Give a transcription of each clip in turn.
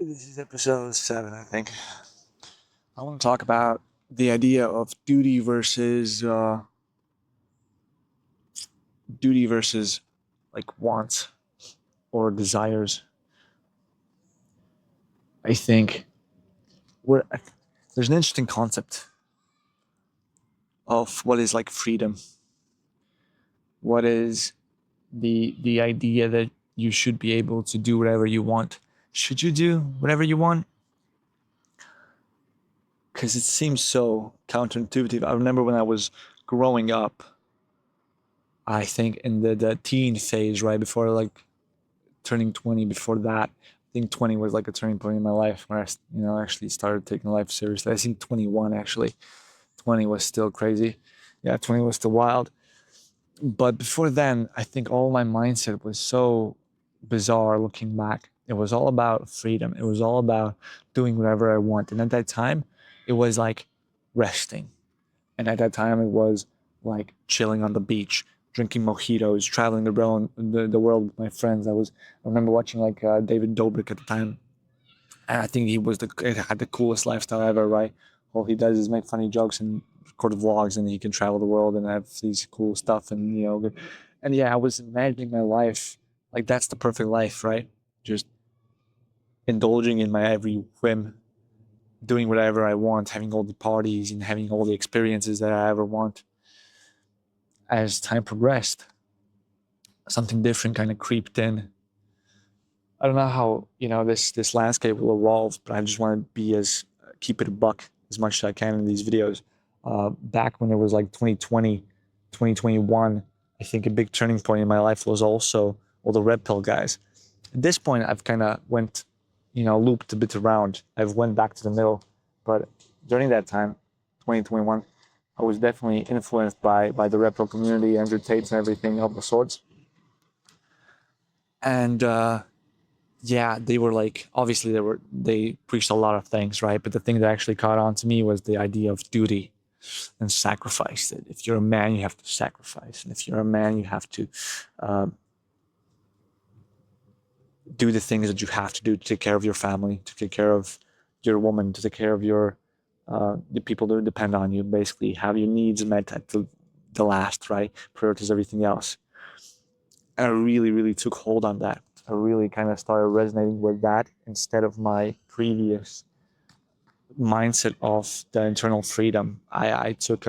This is episode 7, I think. I want to talk about the idea of duty versus like wants or desires. I think we're, there's an interesting concept of what is like freedom. What is the idea that you should be able to do whatever you want? Should you do whatever you want? Because it seems so counterintuitive. I remember when I was growing up, I think in the teen phase, right before like turning 20, before that, I think 20 was like a turning point in my life where I actually started taking life seriously. I think 21 actually. 20 was still crazy. Yeah, 20 was still wild. But before then, I think all my mindset was so bizarre looking back. It was all about freedom. It was all about doing whatever I want. And at that time, it was like resting. And at that time, it was like chilling on the beach, drinking mojitos, traveling the world with my friends. I remember watching like David Dobrik at the time. And I think had the coolest lifestyle ever, right? All he does is make funny jokes and record vlogs, and he can travel the world and have these cool stuff. And yeah, I was imagining my life like that's the perfect life, right? Just indulging in my every whim, doing whatever I want, having all the parties and having all the experiences that I ever want. As time progressed, something different kind of creeped in. I don't know how this landscape will evolve, but I just want to be as keep it a buck as much as I can in these videos. Back when it was like 2020, 2021, I think a big turning point in my life was also all the red pill guys. At this point, I've kind of went, looped a bit around. I've went back to the middle, but during that time, 2021, I was definitely influenced by the red pill community, Andrew Tate's and everything of the sorts. And yeah, they were like, obviously they preached a lot of things, right? But the thing that actually caught on to me was the idea of duty and sacrifice. That if you're a man, you have to sacrifice, and if you're a man, you have to uh, do the things that you have to do to take care of your family, to take care of your woman, to take care of the people that depend on you. Basically, have your needs met at the last, right? Prioritize everything else. And I really, really took hold on that. I really kind of started resonating with that instead of my previous mindset of the internal freedom. I took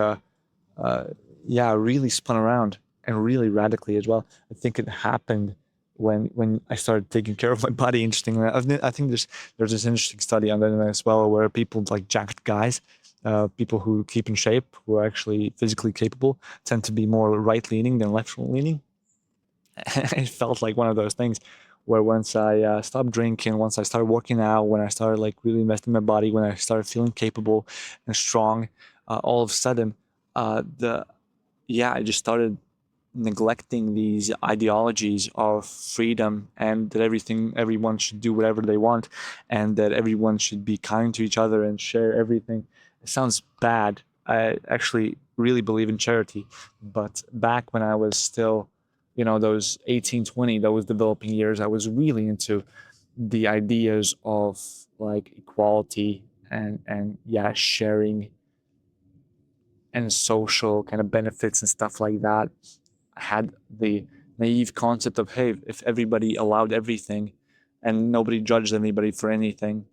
really spun around and really radically as well. I think it happened when I started taking care of my body. Interestingly, I think there's this interesting study on the internet as well where people like jacked guys, people who keep in shape, who are actually physically capable, tend to be more right leaning than left leaning. It felt like one of those things where once I stopped drinking, once I started working out, when I started like really investing in my body, when I started feeling capable and strong, all of a sudden, I just started neglecting these ideologies of freedom and that everyone should do whatever they want, and that everyone should be kind to each other and share everything. It sounds bad. I actually really believe in charity, but back when I was still, those 18, 20, those developing years, I was really into the ideas of like equality and yeah, sharing and social kind of benefits and stuff like that. I had the naive concept of, hey, if everybody allowed everything and nobody judged anybody for anything,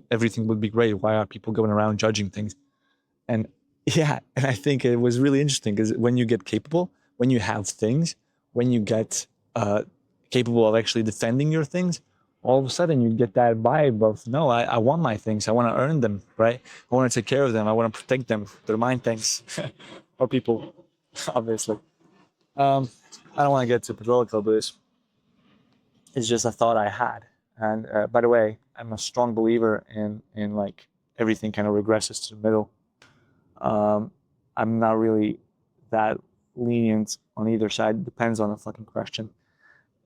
everything would be great. Why are people going around judging things? And yeah, and I think it was really interesting because when you get capable, when you have things, when you get capable of actually defending your things, all of a sudden you get that vibe of, no, I want my things. I want to earn them, right? I want to take care of them. I want to protect them. They're mine things. Or people, obviously. Um, I don't want to get too political, but it's just a thought I had. And by the way, I'm a strong believer in like everything kind of regresses to the middle. Um, I'm not really that lenient on either side. Depends on the fucking question.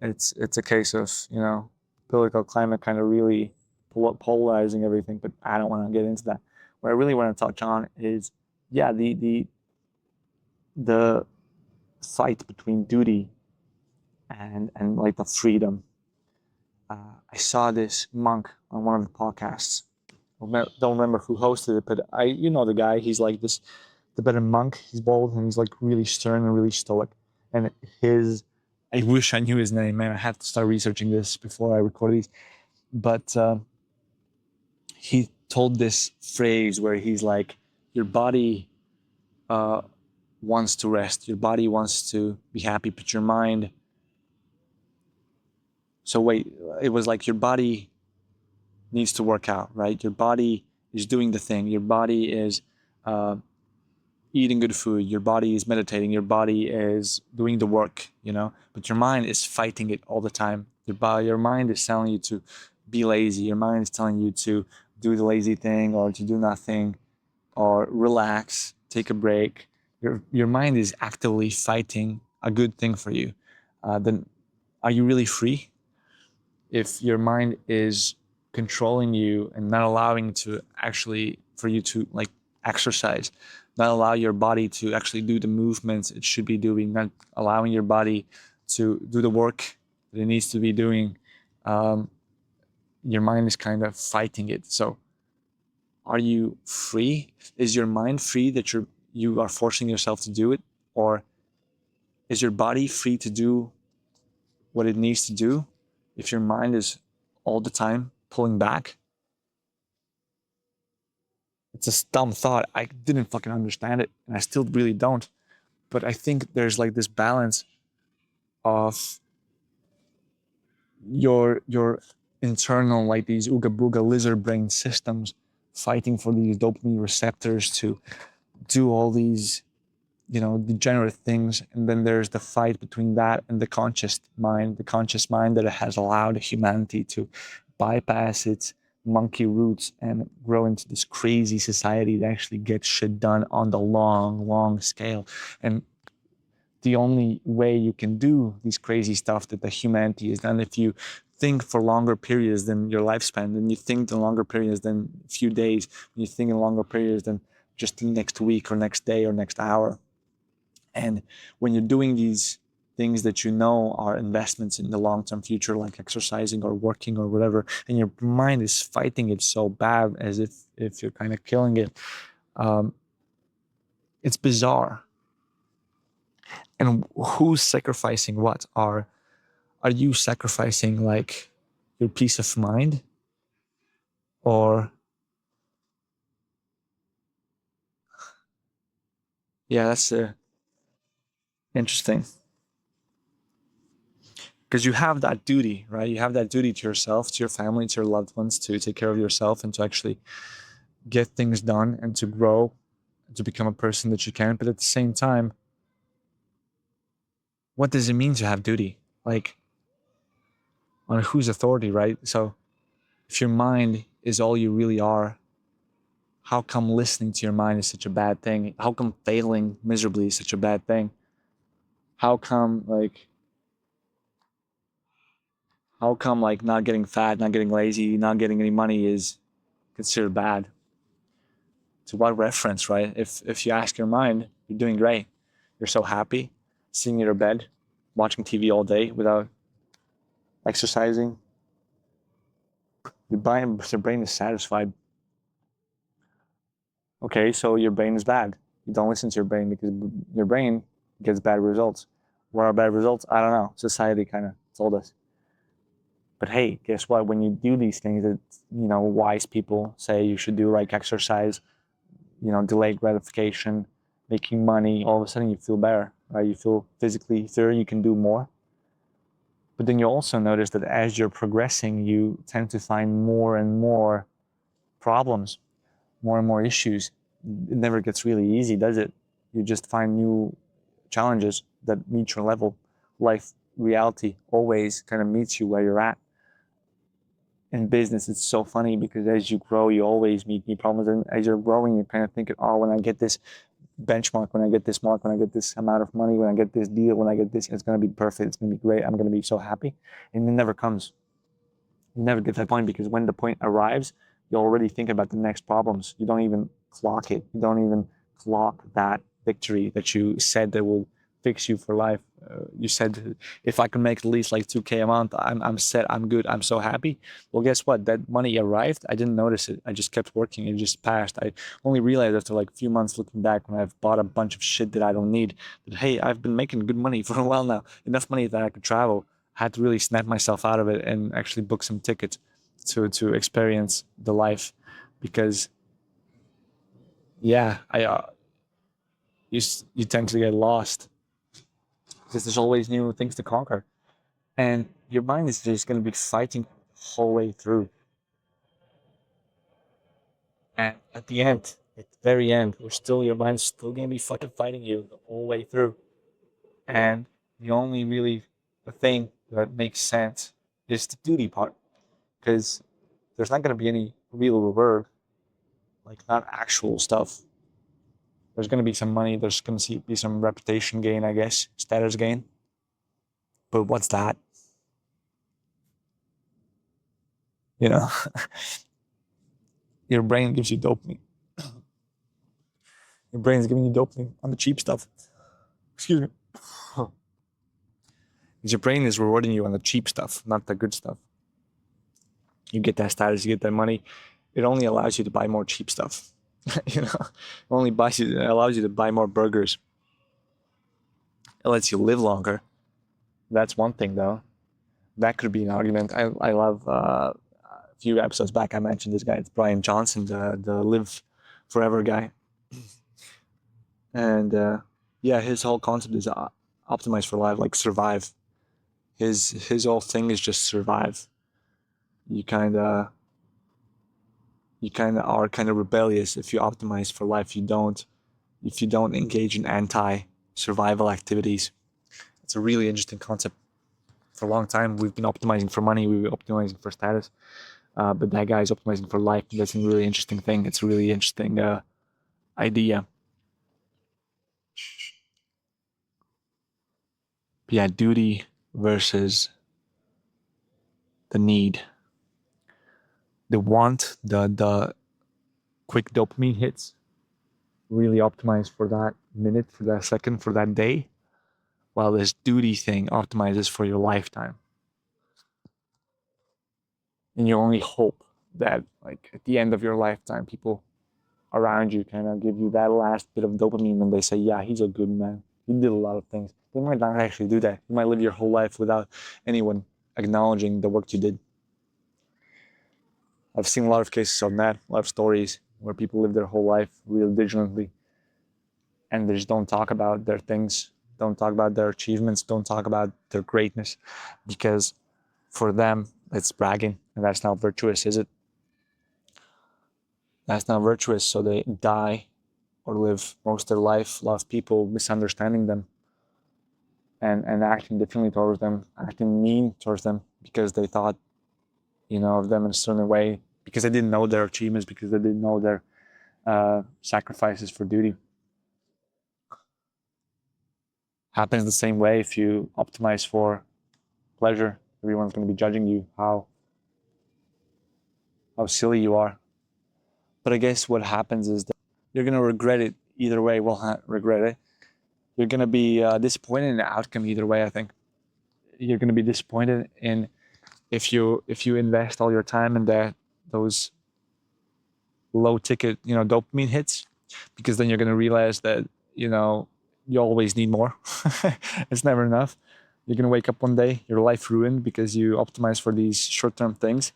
It's a case of political climate kind of really polarizing everything. But I don't want to get into that. What I really want to touch on is yeah the fight between duty and like the freedom. I saw this monk on one of the podcasts. Don't remember who hosted it, but you know the guy. He's like this Tibetan monk. He's bald and he's like really stern and really stoic. And his, I wish I knew his name, man. I have to start researching this before I record these. But he told this phrase where he's like, your body uh, wants to rest, your body wants to be happy, but your mind. So wait, it was like your body needs to work out, right? Your body is doing the thing. Your body is uh, eating good food. Your body is meditating. Your body is doing the work, you know. But your mind is fighting it all the time. Your mind is telling you to be lazy. Your mind is telling you to do the lazy thing or to do nothing or relax, take a break. Your mind is actively fighting a good thing for you. Then are you really free? If your mind is controlling you and not allowing to actually for you to like exercise, not allow your body to actually do the movements it should be doing, not allowing your body to do the work that it needs to be doing, um, your mind is kind of fighting it. So are you free? Is your mind free that you are forcing yourself to do it? Or is your body free to do what it needs to do if your mind is all the time pulling back? It's a dumb thought. I didn't fucking understand it, and I still really don't. But I think there's like this balance of your internal, like these ooga booga lizard brain systems fighting for these dopamine receptors to do all these, you know, degenerate things. And then there's the fight between that and the conscious mind that has allowed humanity to bypass its monkey roots and grow into this crazy society that actually gets shit done on the long scale. And the only way you can do these crazy stuff that the humanity is done if you think for longer periods than your lifespan, then you think in longer periods than a few days, when you think in longer periods than just the next week or next day or next hour. And when you're doing these things that you know are investments in the long-term future, like exercising or working or whatever, and your mind is fighting it so bad as if you're kind of killing it, um, it's bizarre. And who's sacrificing what? Are you sacrificing like your peace of mind, or yeah, that's interesting because you have that duty, right? You have that duty to yourself, to your family, to your loved ones, to take care of yourself and to actually get things done and to grow, to become a person that you can. But at the same time, what does it mean to have duty? Like, on whose authority, right? So, if your mind is all you really are, how come listening to your mind is such a bad thing? How come failing miserably is such a bad thing? How come, like not getting fat, not getting lazy, not getting any money is considered bad? To what reference, right? If you ask your mind, you're doing great. You're so happy, sitting in your bed, watching TV all day without exercising. Your brain is satisfied. Okay, so your brain is bad. You don't listen to your brain because your brain gets bad results. What are bad results? I don't know. Society kind of told us. But hey, guess what? When you do these things that, you know, wise people say you should do, like exercise, you know, delayed gratification, making money, all of a sudden you feel better, right? You feel physically fitter, you can do more. But then you also notice that as you're progressing, you tend to find more and more problems, more and more issues. It never gets really easy, does it? You just find new challenges that meet your level. Life, reality always kind of meets you where you're at. In business, it's so funny because as you grow, you always meet new problems. And as you're growing, you're kind of thinking, oh, when I get this benchmark, when I get this mark, when I get this amount of money, when I get this deal, when I get this, it's going to be perfect. It's going to be great. I'm going to be so happy. And it never comes. You never get to that point because when the point arrives, you already think about the next problems. You don't even clock it. You don't even clock that victory that you said that will fix you for life. You said if I can make at least like 2K a month, I'm set. I'm good. I'm so happy. Well, guess what? That money arrived. I didn't notice it. I just kept working. It just passed. I only realized after like a few months looking back when I've bought a bunch of shit that I don't need. That hey, I've been making good money for a while now. Enough money that I could travel. I had to really snap myself out of it and actually book some tickets to experience the life, because yeah, I you tend to get lost because there's always new things to conquer, and your mind is just going to be fighting the whole way through. And at the end, at the very end, we're still your mind's still going to be fucking fighting you the whole way through. And the only really the thing that makes sense is the duty part, because there's not going to be any real reward, like not actual stuff. There's going to be some money. There's going to be some reputation gain, I guess, status gain. But what's that? You know, your brain gives you dopamine. Your brain is giving you dopamine on the cheap stuff. Excuse me. Because your brain is rewarding you on the cheap stuff, not the good stuff. You get that status, you get that money. It only allows you to buy more cheap stuff. You know, it allows you to buy more burgers. It lets you live longer. That's one thing, though. That could be an argument. I love a few episodes back. I mentioned this guy. It's Brian Johnson, the live forever guy, and yeah, his whole concept is optimize for life, like survive. His whole thing is just survive. You kind of are kind of rebellious if you optimize for life. If you don't engage in anti survival activities. It's a really interesting concept. For a long time, we've been optimizing for money, we've been optimizing for status, but that guy is optimizing for life. That's a really interesting thing. It's a really interesting idea. Yeah, duty versus the need, the want, the quick dopamine hits. Really optimize for that minute, for that second, for that day, while this duty thing optimizes for your lifetime. And you only hope that, like, at the end of your lifetime, people around you kind of give you that last bit of dopamine and they say, yeah, he's a good man. He did a lot of things. They might not actually do that. You might live your whole life without anyone acknowledging the work you did. I've seen a lot of cases on that, a lot of stories where people live their whole life real diligently and they just don't talk about their things, don't talk about their achievements, don't talk about their greatness, because for them, it's bragging, and that's not virtuous, is it? That's not virtuous, so they die or live most of their life, a lot of people misunderstanding them and acting differently towards them, acting mean towards them because they thought, of them in a certain way, because they didn't know their achievements, because they didn't know their sacrifices for duty. Happens the same way if you optimize for pleasure. Everyone's going to be judging you how silly you are. But I guess what happens is that you're going to regret it either way. Well, not regret it. You're going to be disappointed in the outcome either way, I think. You're going to be disappointed in if you invest all your time in those low ticket, dopamine hits, because then you're going to realize that, you always need more. It's never enough. You're going to wake up one day, your life ruined because you optimize for these short-term things,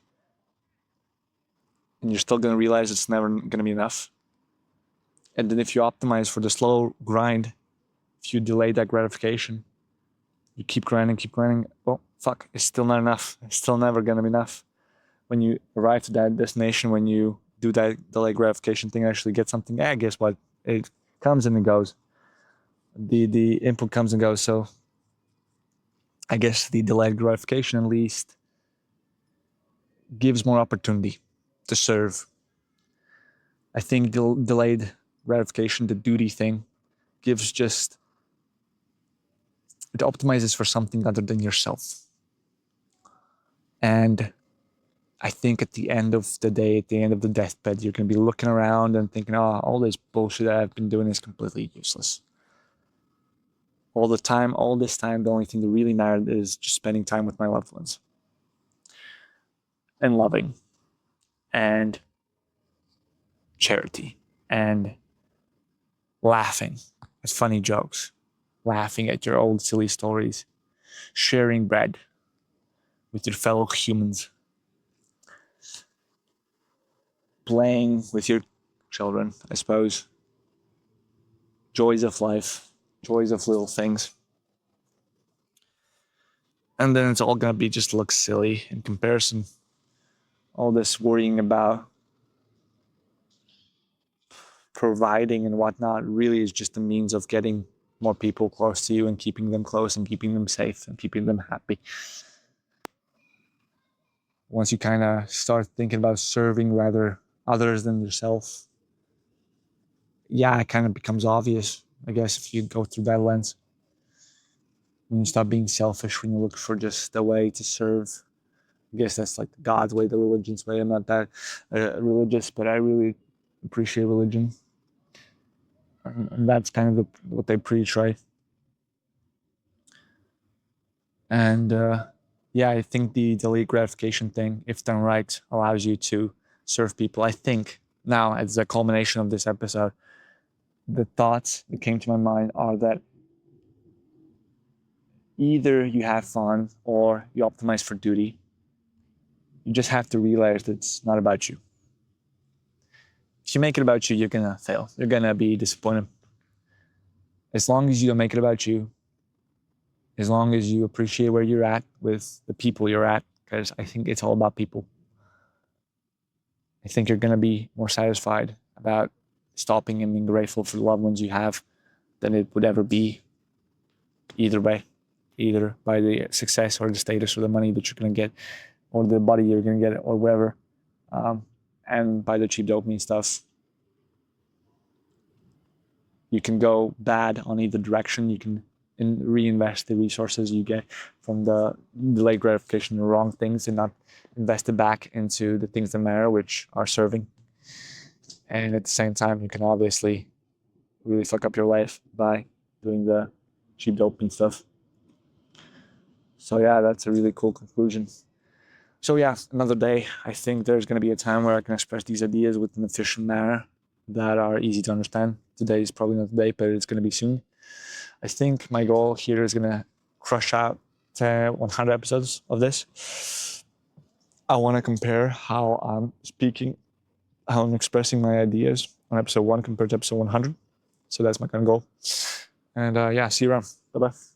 and you're still going to realize it's never going to be enough. And then if you optimize for the slow grind, if you delay that gratification, you keep grinding, well, fuck, it's still not enough. It's still never going to be enough. When you arrive to that destination, when you do that delay gratification thing, actually get something, guess what? It comes and it goes. The input comes and goes. So I guess the delayed gratification at least gives more opportunity to serve. I think delayed gratification, the duty thing, gives just, it optimizes for something other than yourself. And I think at the end of the day, at the end of the deathbed, you're going to be looking around and thinking, oh, all this bullshit that I've been doing is completely useless. all the time, all this time, the only thing that really mattered is just spending time with my loved ones and loving and charity and laughing at funny jokes, laughing at your old silly stories, sharing bread with your fellow humans, playing with your children, I suppose. Joys of life, joys of little things. And then it's all gonna be just look silly in comparison. All this worrying about providing and whatnot really is just a means of getting more people close to you and keeping them close and keeping them safe and keeping them happy. Once you kind of start thinking about serving rather others than yourself, yeah, it kind of becomes obvious, I guess, if you go through that lens. When you stop being selfish, when you look for just a way to serve. I guess that's like God's way, the religion's way. I'm not that religious, but I really appreciate religion. And that's kind of what they preach, right? And yeah, I think the delayed gratification thing, if done right, allows you to serve people. I think now, as a culmination of this episode, the thoughts that came to my mind are that either you have fun or you optimize for duty. You just have to realize that it's not about you. If you make it about you, you're gonna fail. You're gonna be disappointed. As long as you don't make it about you, as long as you appreciate where you're at with the people you're at, because I think it's all about people. I think you're gonna be more satisfied about stopping and being grateful for the loved ones you have than it would ever be either way, either by the success or the status or the money that you're gonna get or the body you're gonna get or wherever, and by the cheap dopamine stuff. You can go bad on either direction. You can reinvest the resources you get from the delayed gratification, the wrong things, and not invest it back into the things that matter, which are serving. And at the same time, you can obviously really fuck up your life by doing the cheap dopamine stuff. So yeah, that's a really cool conclusion. So yeah, another day. I think there's going to be a time where I can express these ideas with an efficient manner that are easy to understand. Today is probably not the day, but it's going to be soon. I think my goal here is going to crush out 100 episodes of this. I want to compare how I'm speaking, how I'm expressing my ideas on episode 1 compared to episode 100. So that's my kind of goal. And yeah, see you around. Bye-bye.